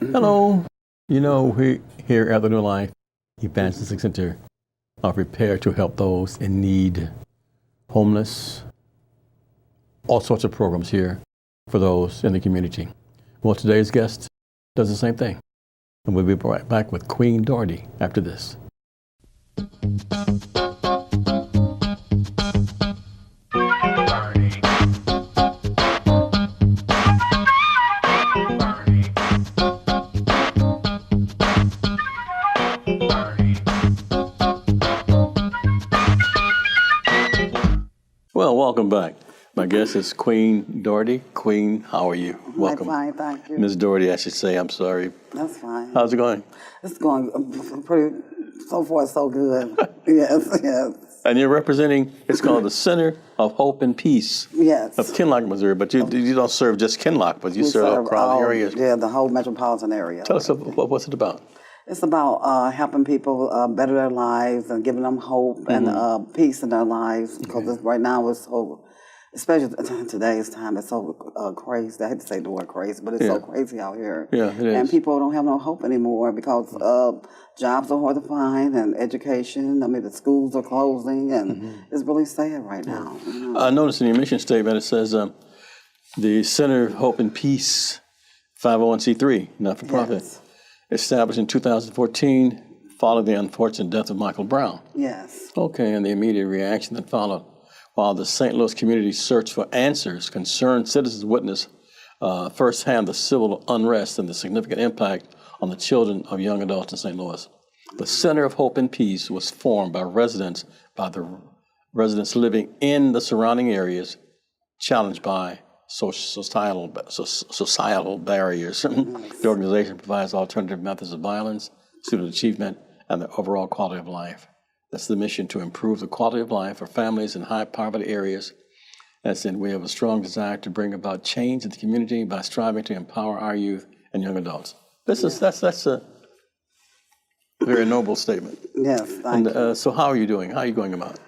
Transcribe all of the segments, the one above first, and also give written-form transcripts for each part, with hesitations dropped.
Hello. We here at the New Life Evangelistic Center are prepared to help those in need, homeless, all sorts of programs here for those in the community. Well, today's guest does the same thing. And we'll be right back with Queen Daugherty after this. Well, welcome back. My guest is Queen Daugherty. Queen, how are you? Welcome. I'm fine, thank you. Ms. Daugherty, I should say. I'm sorry. That's fine. How's it going? It's going pretty, so far so good. Yes, yes. And you're representing, it's called the Center of Hope and Peace Yes. of Kinloch, Missouri. But you don't serve just Kinloch, but you serve across the areas. Yeah, the whole metropolitan area. Tell us, what's it about? It's about helping people better their lives and giving them hope and peace in their lives. Because right now it's so, especially today's time, it's so crazy. I hate to say the word crazy, but it's so crazy out here. Yeah, it is. And people don't have no hope anymore because jobs are hard to find and education. I mean, the schools are closing, and it's really sad right now. You know? I noticed in your mission statement it says the Center of Hope and Peace, 501c3, not-for-profit, established in 2014 following the unfortunate death of Michael Brown. Yes. Okay, and the immediate reaction that followed while the St. Louis community searched for answers, concerned citizens witnessed firsthand the civil unrest and the significant impact on the children of young adults in St. Louis. The Center of Hope and Peace was formed by the residents living in the surrounding areas, challenged by societal barriers. The organization provides alternative methods of violence, student achievement, and the overall quality of life. That's the mission, to improve the quality of life for families in high poverty areas. As in, we have a strong desire to bring about change in the community by striving to empower our youth and young adults. That's a very noble statement. Yes, thank you. So how are you doing? How are you going about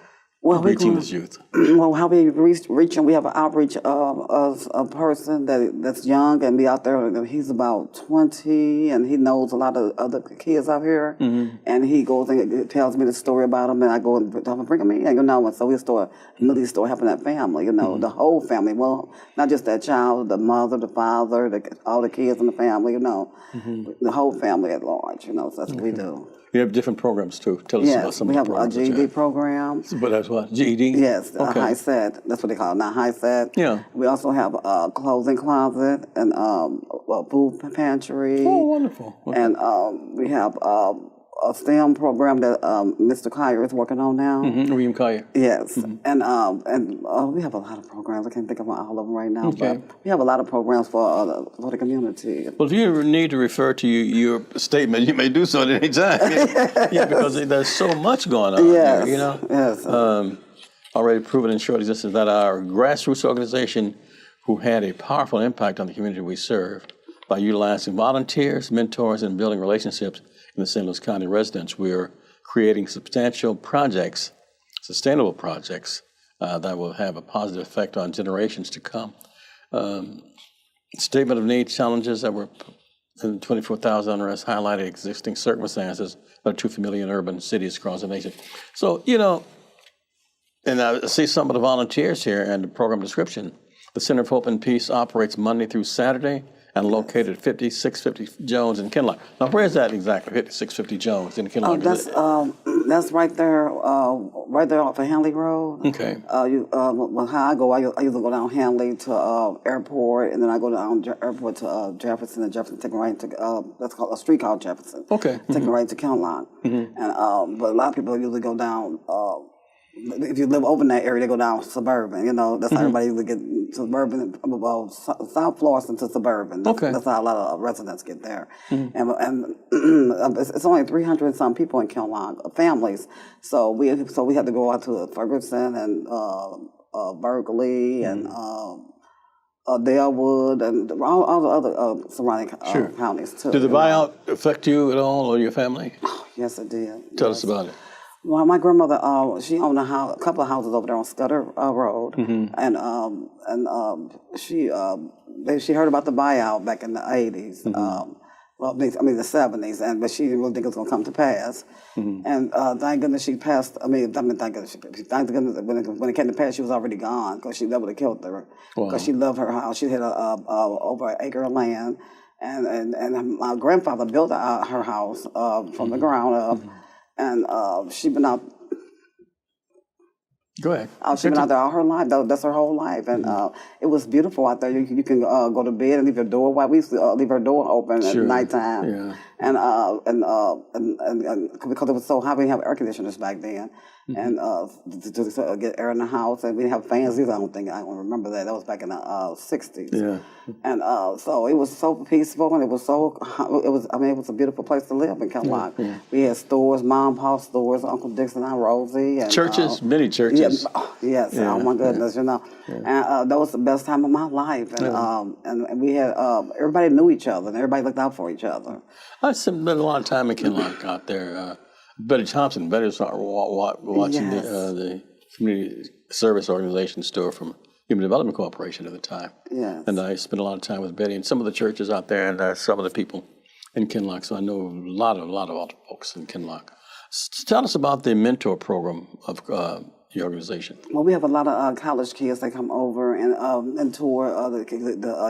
reaching this youth? Well, how we reaching? We have an outreach of a person that's young and be out there. And he's about 20, and he knows a lot of other kids out here. And he goes and tells me the story about them, and I go and tell him, bring him in. And so we really start helping that family. The whole family. Well, not just that child, the mother, the father, all the kids in the family. The whole family at large. So that's what we do. You have different programs too. Tell us about some of the programs. We have a GED program. But that's what? GED? Yes, high set. That's what they call it now, high set. Yeah. We also have a clothing closet and a food pantry. Oh, wonderful. Okay. And we have a STEM program that Mr. Collier is working on now. William Collier. Yes. And we have a lot of programs. I can't think of all of them right now. Okay. But we have a lot of programs for the community. Well, if you need to refer to your statement, you may do so at any time. Yeah, because there's so much going on Yes. here, Yes. Already proven in short existence that our grassroots organization, who had a powerful impact on the community we serve by utilizing volunteers, mentors, and building relationships in the St. Louis County residents, we're creating substantial projects, sustainable projects that will have a positive effect on generations to come. Statement of needs challenges that were in 24,000 unrest highlighted existing circumstances that are too familiar in urban cities across the nation. So, and I see some of the volunteers here and the program description. The Center of Hope and Peace operates Monday through Saturday and located at 5650 Jones in Kinloch. Now, where is that exactly, 5650 Jones in Kinloch? That's right there off of Hanley Road. Okay. How I go, I usually go down Hanley to airport, and then I go down airport to Jefferson, and Jefferson take me right to that's called a street called Jefferson. Okay. Take me right to Kinloch. And but a lot of people usually go down. If you live over in that area, they go down suburban. That's how everybody usually get suburban, South Florissant to suburban. That's how a lot of residents get there. And it's only 300 and some people in Kinloch, families. So we had to go out to Ferguson and Berkeley and Dalewood and all the other surrounding counties too. Did the buyout affect you at all or your family? Yes, it did. Tell us about it. Well, my grandmother, she owned a couple of houses over there on Scudder Road, and she heard about the buyout back in the 80s. Well, I mean the 70s, but she didn't really think it was going to come to pass. And thank goodness she passed. Thank goodness, thank goodness when it came to pass, she was already gone because she never would have killed her. Because she loved her house. She had over an acre of land, and my grandfather built her house from the ground up, and she been out. Go ahead. She's been out there all her life. That's her whole life, and it was beautiful out there. You can go to bed and leave your door wide. We used to leave our door open at nighttime, and because it was so hot, we didn't have air conditioners back then, and to get air in the house, and we didn't have fans either. I don't remember that. That was back in the '60s. Yeah, and so it was so peaceful, and it was a beautiful place to live in Kenlock. We had stores, mom, pop stores, Uncle Dixon, Aunt Rosie, and churches, many churches. Yes, oh my goodness, and that was the best time of my life, and we had everybody knew each other, and everybody looked out for each other. I spent a lot of time in Kenlock out there. Betty Thompson, Betty started watching the community service organization store from Human Development Corporation at the time. Yes. And I spent a lot of time with Betty and some of the churches out there, and some of the people in Kenlock. So I know a lot of other folks in Kenlock. Tell us about the mentor program of your organization. Well, we have a lot of college kids that come over and tour the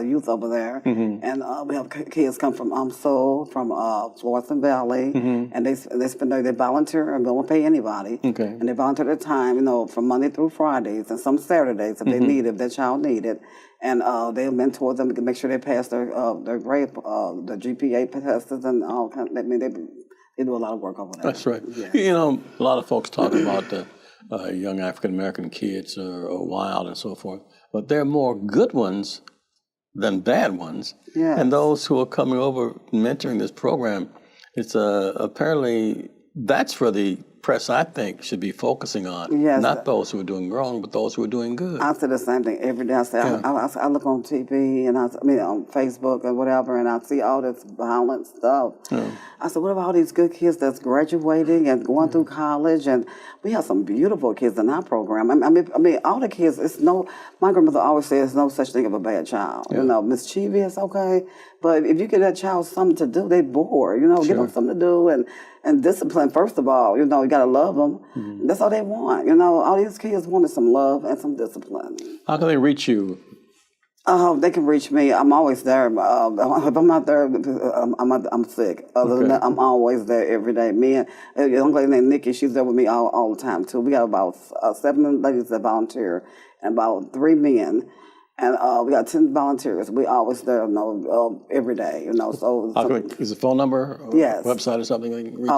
youth over there, and we have kids come from UMSO, from Florissant Valley, and they volunteer and don't pay anybody, and they volunteer their time, from Monday through Fridays and some Saturdays if they need it, if their child need it. And they mentor them to make sure they pass their grade, the GPA tests and all kinds. They do a lot of work over there. That's right. Yeah. A lot of folks talk about the young African American kids are wild and so forth, but there are more good ones than bad ones. Yes. And those who are coming over mentoring this program, it's apparently that's for the press, I think, should be focusing on. Yes. Not those who are doing wrong, but those who are doing good. I say the same thing every day. I look on TV and on Facebook and whatever, and I see all this violent stuff. Yeah. I said, what about all these good kids that's graduating and going through college? And we have some beautiful kids in our program. All the kids. My grandmother always says, there's no such thing as a bad child. Yeah. Mischievous, okay, but if you give that child something to do, they bored. Give them something to do and discipline. First of all, you gotta love them. That's all they want. All these kids wanted some love and some discipline. How can they reach you? They can reach me. I'm always there. If I'm not there, I'm sick. Other than that, I'm always there every day. Me and a young lady named Nikki, she's there with me all the time too. We got about 7 ladies that volunteer and about 3 men. And we got 10 volunteers. We always there, every day, So is the phone number or website or something they can reach?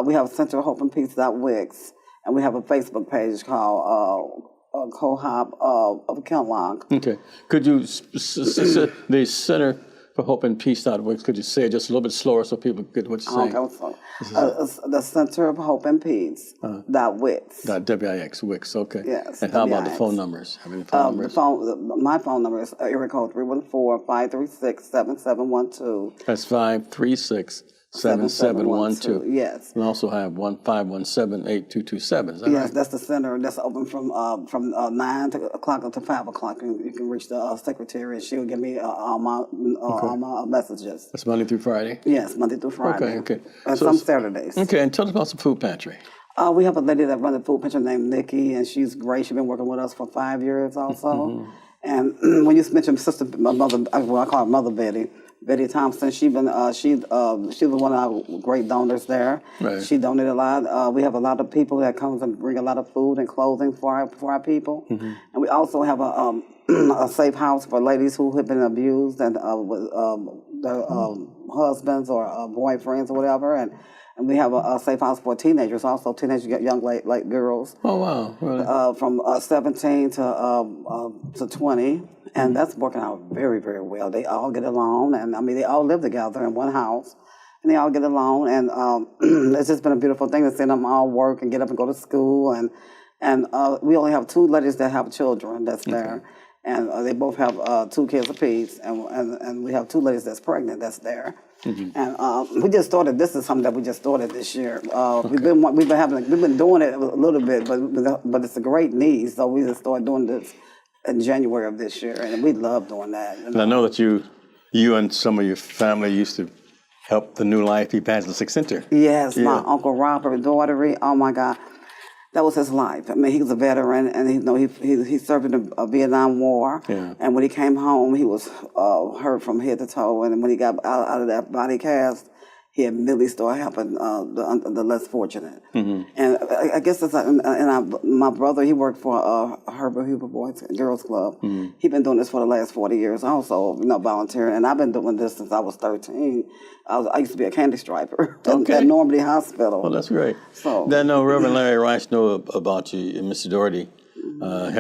We have Center of Hope and Peace.Wix, and we have a Facebook page called Co-op of Kenlock. Okay. Could you, the Center for Hope and Peace.Wix, could you say it just a little bit slower so people get what you're saying? Okay. The Center of Hope and Peace. .Wix. .wix, Wix, okay. Yes. And how about the phone numbers? How many phone numbers? My phone number is area code 314-536-7712. That's 536-7712. Yes. We also have 517-8227. Yes, that's the center. That's open from 9 o'clock to 5 o'clock. You can reach the secretary, and she'll give me all my messages. That's Monday through Friday? Yes, Monday through Friday. Okay. And some Saturdays. Okay, and tell us about some food pantry. We have a lady that runs the food pantry named Nikki, and she's great. She's been working with us for 5 years also. And when you mentioned my mother, I call her Mother Betty Thompson, she was one of our great donors there. Right. She donated a lot. We have a lot of people that comes and bring a lot of food and clothing for our people. And we also have a safe house for ladies who have been abused and with their husbands or boyfriends or whatever. And we have a safe house for teenagers, also teenage young late girls. Oh wow! Really? From 17 to 20, and that's working out very, very well. They all get along, and they all live together in one house, and they all get along, and it's just been a beautiful thing to see them all work and get up and go to school, and we only have 2 ladies that have children that's there. And they both have 2 kids apiece, and we have 2 ladies that's pregnant that's there. And we just started. This is something that we just started this year. We've been doing it a little bit, but it's a great need. So we just started doing this in January of this year, and we love doing that. And I know that you and some of your family used to helped the New Life Evangelistic Center. Yes, Yeah. my Uncle Robert Daughtery, oh my God. That was his life. I mean, he was a veteran, and he served in the Vietnam War. Yeah. And when he came home, he was hurt from head to toe. And when he got out of that body cast, he immediately started helping the less fortunate. Mm-hmm. And I guess that's my brother. He worked for Herbert Hoover Boys and Girls Club. Mm-hmm. He's been doing this for the last 40 years, also, volunteering. And I've been doing this since I was 13. I used to be a candy striper at Normandy Hospital. Well, that's great. So Then Reverend Larry Rice know about you and Mr. Daugherty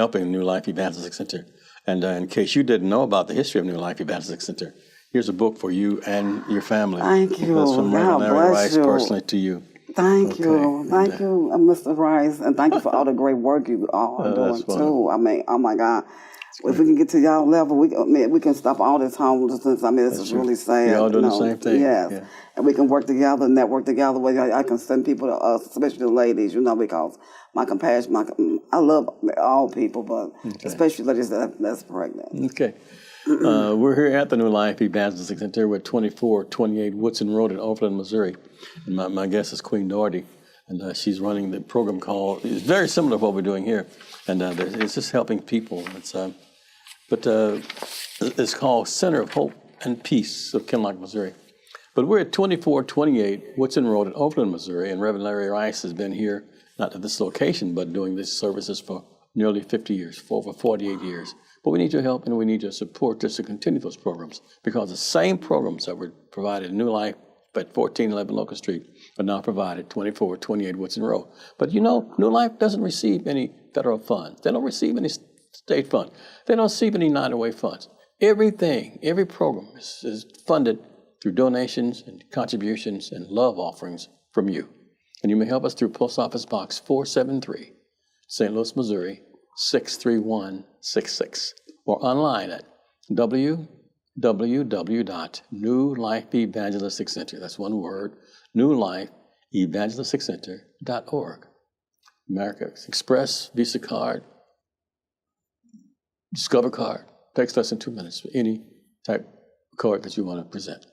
helping New Life Evangelistic Center. And in case you didn't know about the history of New Life Evangelistic Center, here's a book for you and your family. Thank you. That's from Reverend God Larry bless Rice you. personally to you. Thank you, Mr. Rice, and thank you for all the great work you all are doing too. I mean, oh my God, if we can get to y'all level, we can stop all this homelessness. I mean, this is really sad. You're all doing the same thing. Yes, Yeah. and we can work together, network together. Where I can send people to us, especially the ladies, because my compassion, I love all people, but especially ladies that's pregnant. Okay. We're here at the New Life Evangelistic Center with 2428 Woodson Road in Overland, Missouri. And my guest is Queen Daugherty, and she's running the program called, it's very similar to what we're doing here, and it's just helping people. It's called Center of Hope and Peace of Kinloch, Missouri. But we're at 2428 Woodson Road in Overland, Missouri, and Reverend Larry Rice has been here, not at this location, but doing these services for nearly 50 years, for over 48 years. But we need your help and we need your support just to continue those programs, because the same programs that were provided in New Life at 1411 Locust Street are now provided 2428 Woodson Road. But New Life doesn't receive any federal funds. They don't receive any state funds. They don't receive any United Way funds. Every program is funded through donations and contributions and love offerings from you. And you may help us through Post Office Box 473, St. Louis, Missouri, 63166, or online at www.newlifeevangelisticcenter, that's one word, newlifeevangelisticcenter.org. America Express, Visa card, Discover card. Takes less than 2 minutes for any type of card that you want to present.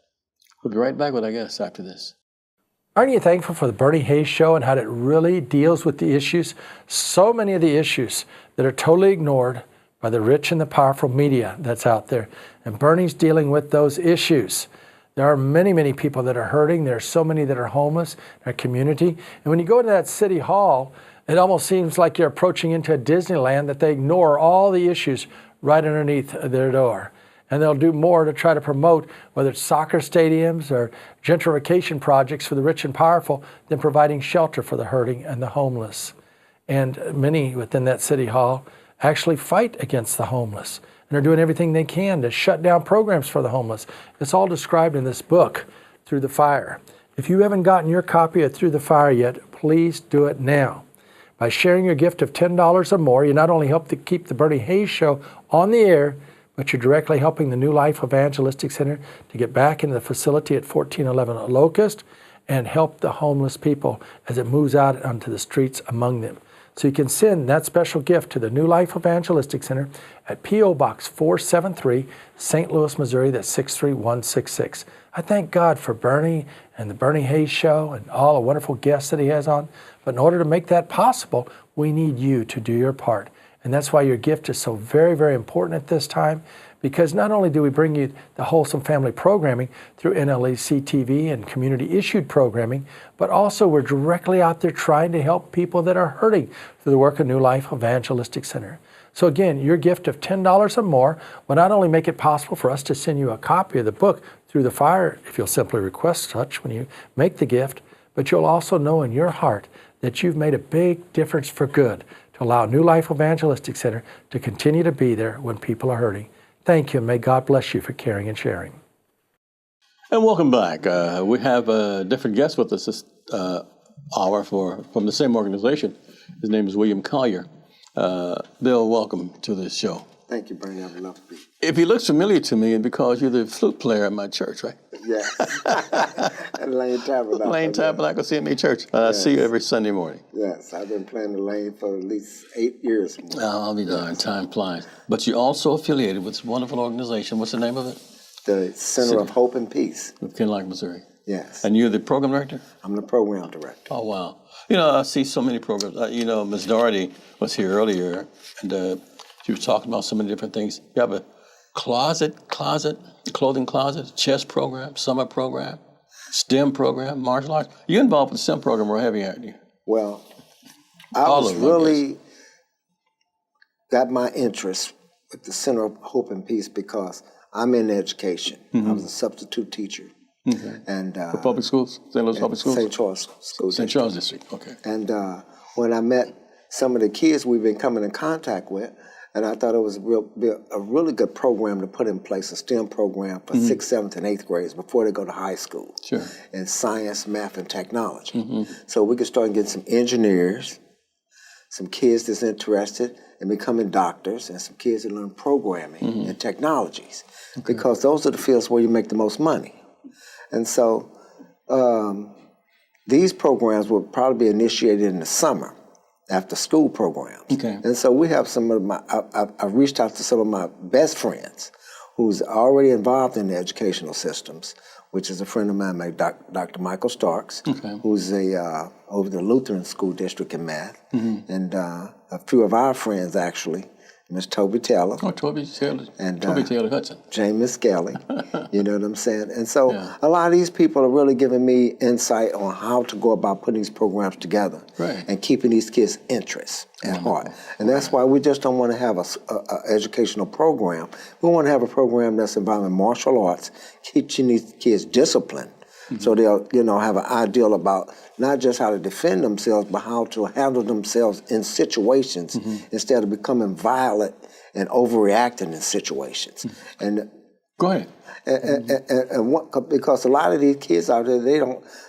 We'll be right back with our guests after this. Aren't you thankful for the Bernie Hayes Show and how it really deals with the issues? So many of the issues that are totally ignored by the rich and the powerful media that's out there. And Bernie's dealing with those issues. There are many, many people that are hurting. There are so many that are homeless in our community. And when you go into that city hall, it almost seems like you're approaching into a Disneyland, that they ignore all the issues right underneath their door. And they'll do more to try to promote, whether it's soccer stadiums or gentrification projects for the rich and powerful, than providing shelter for the hurting and the homeless. And many within that city hall actually fight against the homeless. And are doing everything they can to shut down programs for the homeless. It's all described in this book, Through the Fire. If you haven't gotten your copy of Through the Fire yet, please do it now. By sharing your gift of $10 or more, you not only help to keep the Bernie Hayes Show on the air, but you're directly helping the New Life Evangelistic Center to get back into the facility at 1411 Locust and help the homeless people as it moves out onto the streets among them. So you can send that special gift to the New Life Evangelistic Center at P.O. Box 473, St. Louis, Missouri, that's 63166. I thank God for Bernie and the Bernie Hayes Show and all the wonderful guests that he has on. But in order to make that possible, we need you to do your part. And that's why your gift is so very, very important at this time, because not only do we bring you the wholesome family programming through NLEC TV and community-issued programming, but also we're directly out there trying to help people that are hurting through the work of New Life Evangelistic Center. So again, your gift of $10 or more will not only make it possible for us to send you a copy of the book Through the Fire, if you'll simply request such when you make the gift, but you'll also know in your heart that you've made a big difference for good to allow New Life Evangelistic Center to continue to be there when people are hurting. Thank you, and may God bless you for caring and sharing. And welcome back. We have a different guest with us this hour from the same organization. His name is William Collier. Bill, welcome to this show. Thank you, Bernie. I would love to be. If he looks familiar to me, it's because you're the flute player at my church, right? Yeah. At Lane Tabernacle. Lane Tabernacle CME Church. I see you every Sunday morning. Yes, I've been playing the Lane for at least 8 years. I'll be darned. Time flies. But you're also affiliated with this wonderful organization. What's the name of it? The Center of Hope and Peace. Of Kinloch, Missouri. Yes. And you're the program director? I'm the program director. Oh, wow. You know, I see so many programs. You know, Ms. Daugherty was here earlier, and she was talking about so many different things. You have a clothing closet, chess program, summer program, STEM program, martial arts. You're involved with the STEM program more heavy, aren't you? Well, I All was of them, I really got my interest with the Center of Hope and Peace because I'm in education. I was a substitute teacher. And For public schools, St. Louis Public Schools? St. Charles School St. District. Charles District, okay. And when I met some of the kids we've been coming in contact with, and I thought it was a really good program to put in place, a STEM program for 6th, 7th, and 8th grades before they go to high school. Sure. In science, math, and technology. So we could start getting some engineers, some kids that's interested in becoming doctors, and some kids that learn programming and technologies. Because those are the fields where you make the most money. And so these programs will probably be initiated in the summer, after school programs. Okay. And so we have some of my, I've reached out to some of my best friends who's already involved in the educational systems, which is a friend of mine, Dr. Michael Starks, who's over the Lutheran School District in math, and a few of our friends actually, Miss Toby Taylor. Oh, Toby Taylor. And Toby Taylor Hudson. James Skelly, you know what I'm saying? And so a lot of these people are really giving me insight on how to go about putting these programs together and keeping these kids' interests at heart. And that's why we just don't want to have a educational program. We want to have a program that's involving martial arts, teaching these kids discipline, so they'll, you know, have an ideal about not just how to defend themselves, but how to handle themselves in situations instead of becoming violent and overreacting in situations. And go ahead. And because a lot of these kids out there,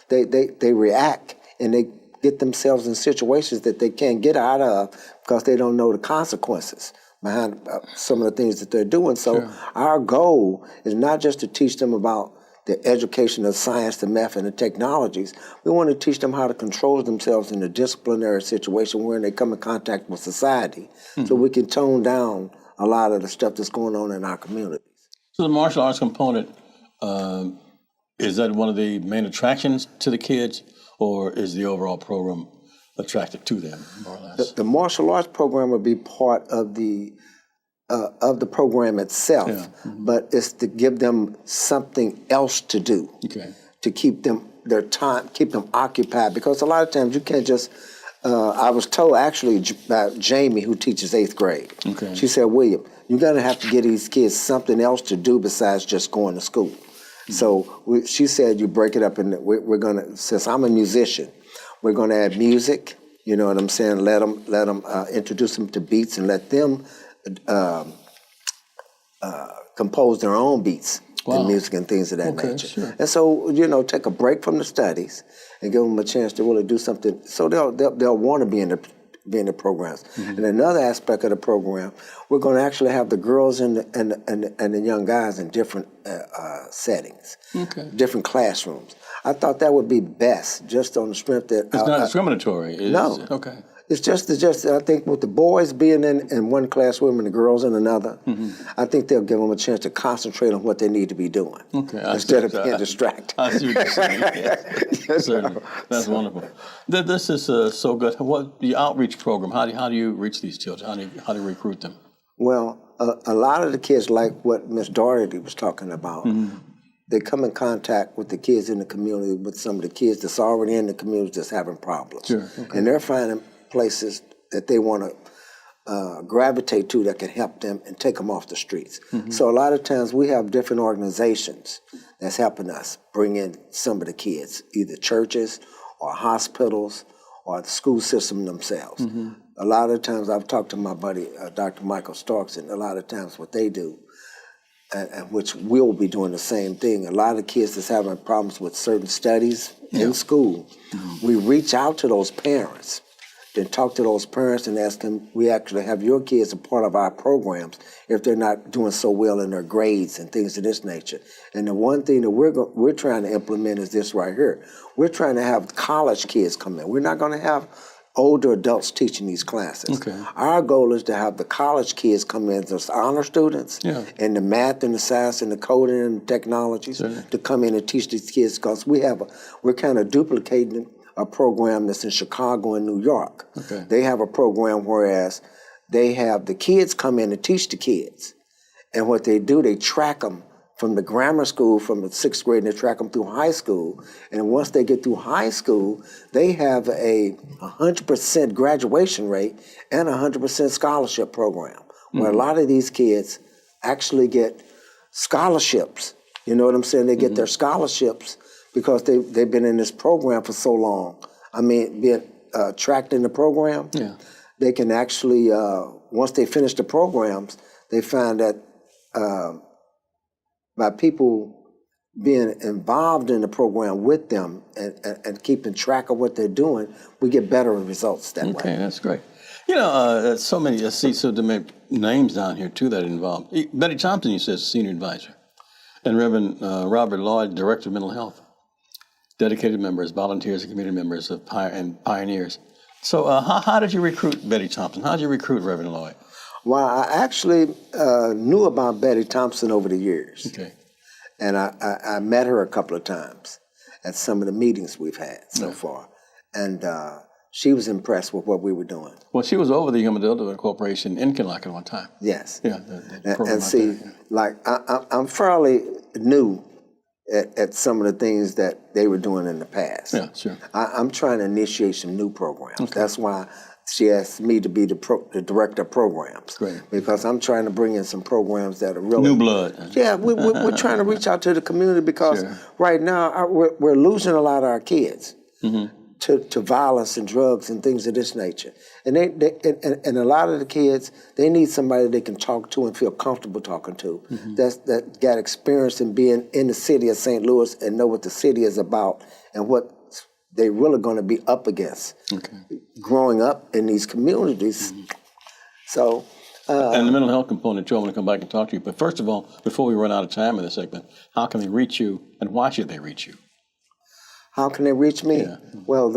they react and they get themselves in situations that they can't get out of because they don't know the consequences behind some of the things that they're doing. So our goal is not just to teach them about the education of science, the math, and the technologies. We want to teach them how to control themselves in a disciplinary situation where they come in contact with society, so we can tone down a lot of the stuff that's going on in our communities. So the martial arts component, is that one of the main attractions to the kids, or is the overall program attractive to them, more or less? The martial arts program would be part of the program itself, but it's to give them something else to do, to keep them their time, keep them occupied. Because a lot of times you can't just. I was told actually by Jamie, who teaches 8th grade. She said, "William, you're gonna have to get these kids something else to do besides just going to school." So she said, "You break it up, and we're gonna. Since I'm a musician, we're gonna add music. You know what I'm saying? Let them introduce them to beats and let them." Compose their own beats and music and things of that nature. And so, you know, take a break from the studies and give them a chance to really do something. So they'll want to be in the programs. And another aspect of the program, we're going to actually have the girls and the young guys in different settings, different classrooms. I thought that would be best, just on the strength that it's not discriminatory. No. It's just I think with the boys being in one classroom and the girls in another, I think they'll give them a chance to concentrate on what they need to be doing instead of being distracted. I see what you're saying. Yes. Certainly. That's wonderful. This is so good. What the outreach program? How do you reach these children? How do you recruit them? Well, a lot of the kids, like what Miss Daugherty was talking about, they come in contact with the kids in the community, with some of the kids that's already in the community that's having problems, and they're finding places that they want to gravitate to that can help them and take them off the streets. So a lot of times we have different organizations that's helping us bring in some of the kids, either churches or hospitals or the school system themselves. A lot of times I've talked to my buddy, Dr. Michael Starks, and a lot of times what they do, and which we'll be doing the same thing, a lot of kids that's having problems with certain studies in school, we reach out to those parents, then talk to those parents and ask them, we actually have your kids a part of our programs if they're not doing so well in their grades and things of this nature. And the one thing that we're trying to implement is this right here. We're trying to have college kids come in. We're not going to have older adults teaching these classes. Okay. Our goal is to have the college kids come in as honor students in the math and the science and the coding and technologies to come in and teach these kids, because we're kind of duplicating a program that's in Chicago and New York. Okay. They have a program whereas they have the kids come in and teach the kids. And what they do, they track them from the grammar school, from the 6th grade, and they track them through high school. And once they get through high school, they have a 100% graduation rate and a 100% scholarship program, where a lot of these kids actually get scholarships. You know what I'm saying? They get their scholarships because they've been in this program for so long. I mean, being tracked in the program, they can actually, once they finish the programs, they find that by people being involved in the program with them and keeping track of what they're doing, we get better results that way. Okay, that's great. You know, there's so many, I see so many names down here too that are involved. Betty Thompson, you said, is senior advisor. And Reverend Robert Lloyd, director of mental health. Dedicated members, volunteers, and community members and pioneers. So how did you recruit Betty Thompson? How did you recruit Reverend Lloyd? Well, I actually knew about Betty Thompson over the years. Okay. And I met her a couple of times at some of the meetings we've had so far. And she was impressed with what we were doing. Well, she was over the Human Development Corporation in Kinloch at one time. Yes. Yeah. And see, like, I'm fairly new at some of the things that they were doing in the past. Yeah, sure. I'm trying to initiate some new programs. Okay. That's why she asked me to be the director of programs. Great. Because I'm trying to bring in some programs that are really... New blood. Yeah, we're trying to reach out to the community because right now we're losing a lot of our kids to violence and drugs and things of this nature. And and a lot of the kids, they need somebody they can talk to and feel comfortable talking to. That got experience in being in the city of St. Louis and know what the city is about and what they're really going to be up against growing up in these communities. So, and the mental health component, too, I want to come back and talk to you. But first of all, before we run out of time in this segment, how can they reach you and why should they reach you? How can they reach me? Yeah. Well,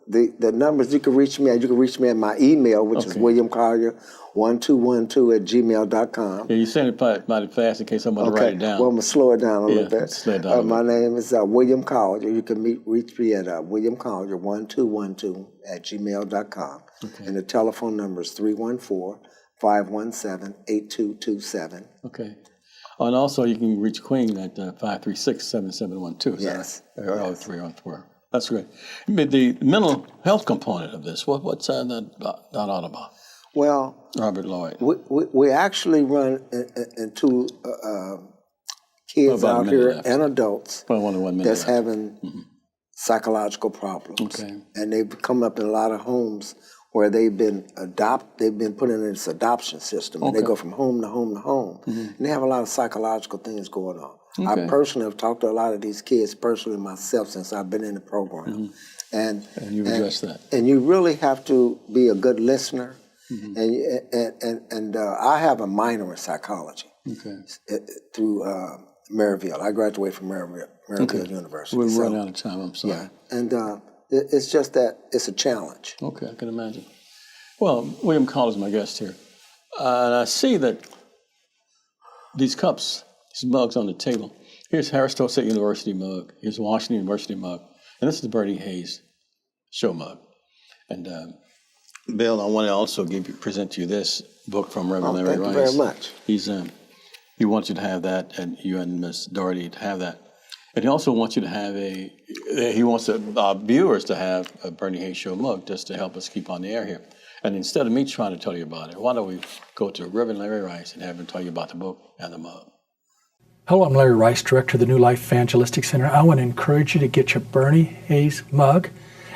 the numbers you can reach me at, at my email, which is WilliamCollier1212@gmail.com. Yeah, you said it mighty fast in case someone write it down. Well, I'm going to slow it down a little bit. Slow it down my name is William Collier. You can reach me at WilliamCollier1212@gmail.com. Okay. And the telephone number is 314-517-8227. Okay. Oh, and also you can reach Queen at 536-7712. Yes. Or 314. That's great. But the mental health component of this, what's that all about? Well, Robert Lloyd. We actually run into kids out here and adults that's having psychological problems. Okay. And they've come up in a lot of homes where they've been put in this adoption system, and they go from home to home to home, and they have a lot of psychological things going on. Okay. I personally have talked to a lot of these kids personally myself since I've been in the program, and you've addressed that. And you really have to be a good listener, and I have a minor in psychology through Maryville. I graduated from Maryville University. We're running out of time. I'm sorry. Yeah, and. It's just that it's a challenge. Okay, I can imagine. Well, William Collier is my guest here. And I see that these cups, these mugs on the table. Here's Harris-Stowe State University mug. Here's Washington University mug. And this is the Bernie Hayes show mug. And Bill, I want to also present to you this book from Reverend Larry Rice. Thank you very much. He wants you to have that, and you and Miss Daugherty to have that. And he also wants you to have he wants viewers to have a Bernie Hayes show mug just to help us keep on the air here. And instead of me trying to tell you about it, why don't we go to Reverend Larry Rice and have him tell you about the book and the mug. Hello, I'm Larry Rice, Director of the New Life Evangelistic Center. I want to encourage you to get your Bernie Hayes mug.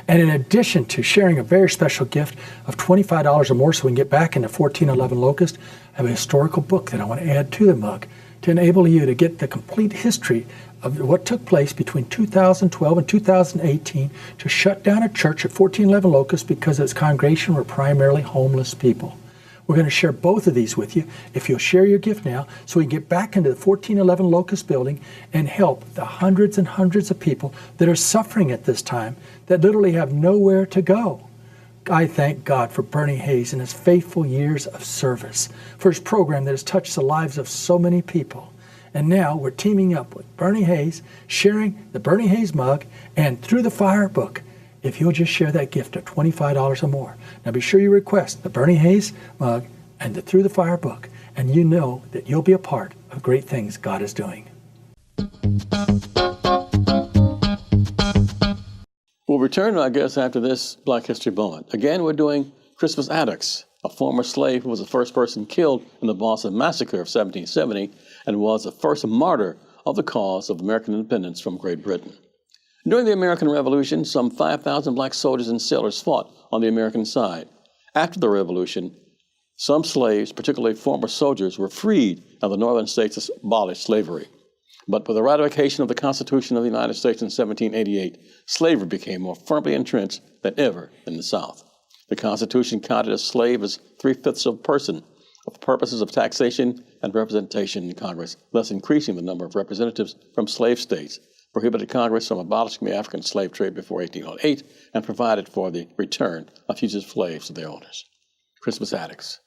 And in addition to sharing a very special gift of $25 or more so we can get back into 1411 Locust, I have a historical book that I want to add to the mug to enable you to get the complete history of what took place between 2012 and 2018 to shut down a church at 1411 Locust because its congregation were primarily homeless people. We're going to share both of these with you if you'll share your gift now so we can get back into the 1411 Locust building and help the hundreds and hundreds of people that are suffering at this time that literally have nowhere to go. I thank God for Bernie Hayes and his faithful years of service, for his program that has touched the lives of so many people. And now we're teaming up with Bernie Hayes, sharing the Bernie Hayes mug and Through the Fire book. If you'll just share that gift of $25 or more. Now be sure you request the Bernie Hayes mug and the Through the Fire book, and you know that you'll be a part of great things God is doing. We'll return, I guess, after this Black History moment. Again, we're doing Crispus Attucks, a former slave who was the first person killed in the Boston Massacre of 1770 and was the first martyr of the cause of American independence from Great Britain. During the American Revolution, some 5,000 black soldiers and sailors fought on the American side. After the Revolution, some slaves, particularly former soldiers, were freed and the northern states abolished slavery. But with the ratification of the Constitution of the United States in 1788, slavery became more firmly entrenched than ever in the South. The Constitution counted a slave as 3/5 of a person for purposes of taxation and representation in Congress, thus increasing the number of representatives from slave states, prohibited Congress from abolishing the African slave trade before 1808, and provided for the return of fugitive slaves to their owners. Crispus Attucks.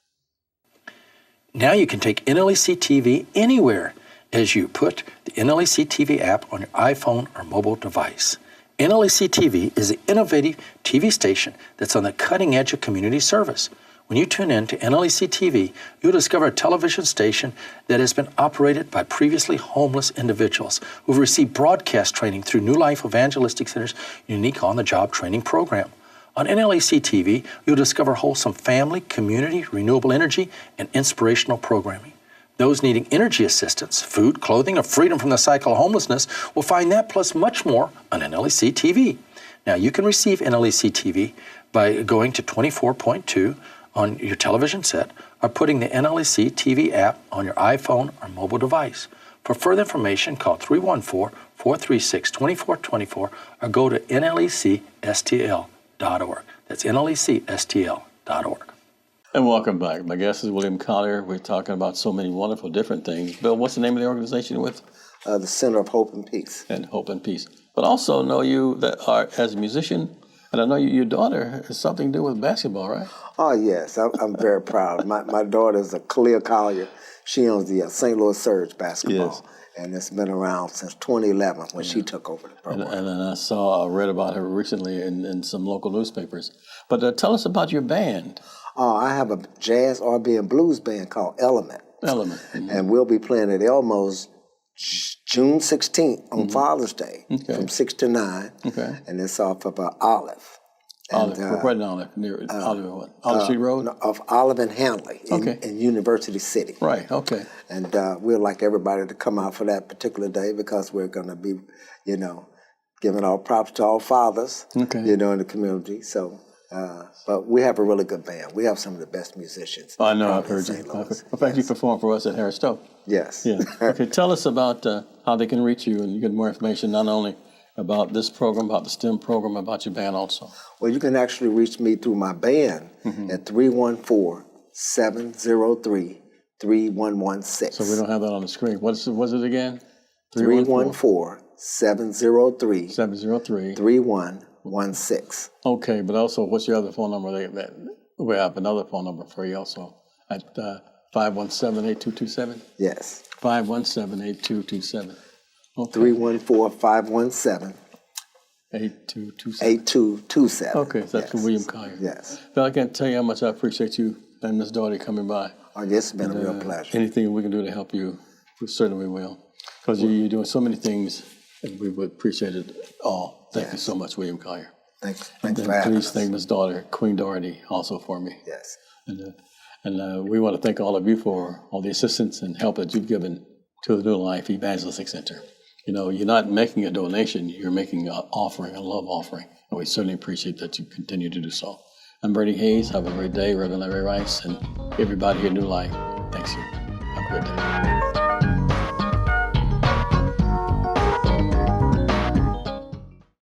Now you can take NLEC TV anywhere as you put the NLEC TV app on your iPhone or mobile device. NLEC TV is an innovative TV station that's on the cutting edge of community service. When you tune in to NLEC TV, you'll discover a television station that has been operated by previously homeless individuals who've received broadcast training through New Life Evangelistic Center's unique on-the-job training program. On NLEC TV, you'll discover wholesome family, community, renewable energy, and inspirational programming. Those needing energy assistance, food, clothing, or freedom from the cycle of homelessness will find that plus much more on NLEC TV. Now, you can receive NLEC TV by going to 24.2 on your television set or putting the NLEC TV app on your iPhone or mobile device. For further information, call 314-436-2424 or go to nlecstl.org. That's nlecstl.org. And welcome back. My guest is William Collier. We're talking about so many wonderful different things. Bill, what's the name of the organization you're with? The Center of Hope and Peace. And Hope and Peace. But also know you that are as a musician, and I know your daughter has something to do with basketball, right? Oh, yes. I'm very proud. My daughter is Clea Collier. She owns the St. Louis Surge basketball. Yes. And it's been around since 2011 when she took over the program. And I read about her recently in some local newspapers. But tell us about your band. I have a jazz, R&B, and blues band called Element. Element. Mm-hmm. And we'll be playing at Elmo's June 16th on Father's Day from 6 to 9. Okay. And it's off of Olive. Olive, where in Olive? Near Olive what? Olive Street Road? No, of Olive and Hanley in University City. Right, okay. And we'd like everybody to come out for that particular day because we're going to be, giving our props to all fathers, in the community. So, but we have a really good band. We have some of the best musicians. I know, I've heard you. In fact, you performed for us at Harris Stowe. Yes. Yeah. Okay, tell us about how they can reach you and you get more information, not only about this program, about the STEM program, about your band also. Well, you can actually reach me through my band at 314-703-3116. So we don't have that on the screen. What's it again? 314-703-3116. Okay, but also, what's your other phone number? We have another phone number for you also at 517-8227? Yes. 517-8227. Okay. 314-517. 8227. Okay, so that's for William Collier. Yes. Bill, I can't tell you how much I appreciate you and Miss Daughtery coming by. Oh, this has been a real pleasure. Anything we can do to help you, we certainly will. Because you're doing so many things, and we would appreciate it all. Thank you so much, William Collier. Thanks for having us. Please thank Miss Daughtery, Queen Daugherty, also for me. Yes. And we want to thank all of you for all the assistance and help that you've given to the New Life Evangelistic Center. You're not making a donation, you're making an offering, a love offering. And we certainly appreciate that you continue to do so. I'm Bernie Hayes. Have a great day, Reverend Larry Rice, and everybody here at New Life. Thanks you. Have a great day.